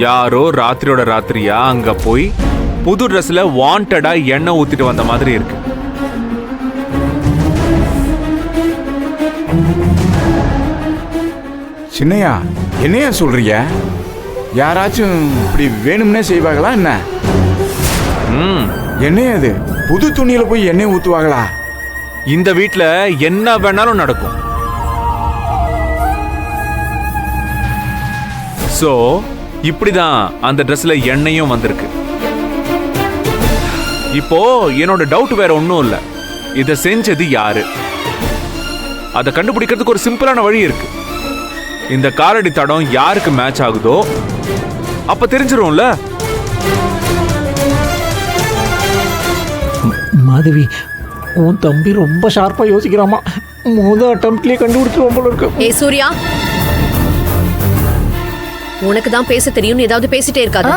யாரோ ராத்திரியோட ராத்திரியா அங்க போய் புது ட்ரெஸ்ல வாண்டடா எண்ணெய் ஊத்திட்டு வந்த மாதிரி இருக்கு. சின்னையா, என்னையா சொல்றீங்க? யாராச்சும் இப்படி வேணும்னே செய்வாங்களா என்ன? என்னையா அது? புது துணியில போய் எண்ணெய் ஊத்துவாங்களா? இந்த வீட்ல என்ன வேணாலும் நடக்கும். சோ இப்படிதான் அந்த ட்ரெஸ்ல எண்ணெயும் வந்திருக்கு. இப்போ என்னோட டவுட் வேற ஒன்றும் இல்லை, இதை செஞ்சது யாரு? அதை கண்டுபிடிக்கிறதுக்கு ஒரு சிம்பிளான வழி இருக்கு. இந்த காலடி தடம் யாருக்கு மேட்ச் ஆகுதோ அப்ப தெரிஞ்சிரும்ல. மாதவி, உன் தம்பி ரொம்ப ஷார்ப்பா யோசிக்கிறாமா. முதல் அட்டம்ப்ட்லயே கண்டுபிடிச்சிருவோம் போல இருக்கு. ஏய் சூர்யா, உனக்கு தான் பேச தெரியும்னு ஏதாவது பேசிட்டே இருக்காது.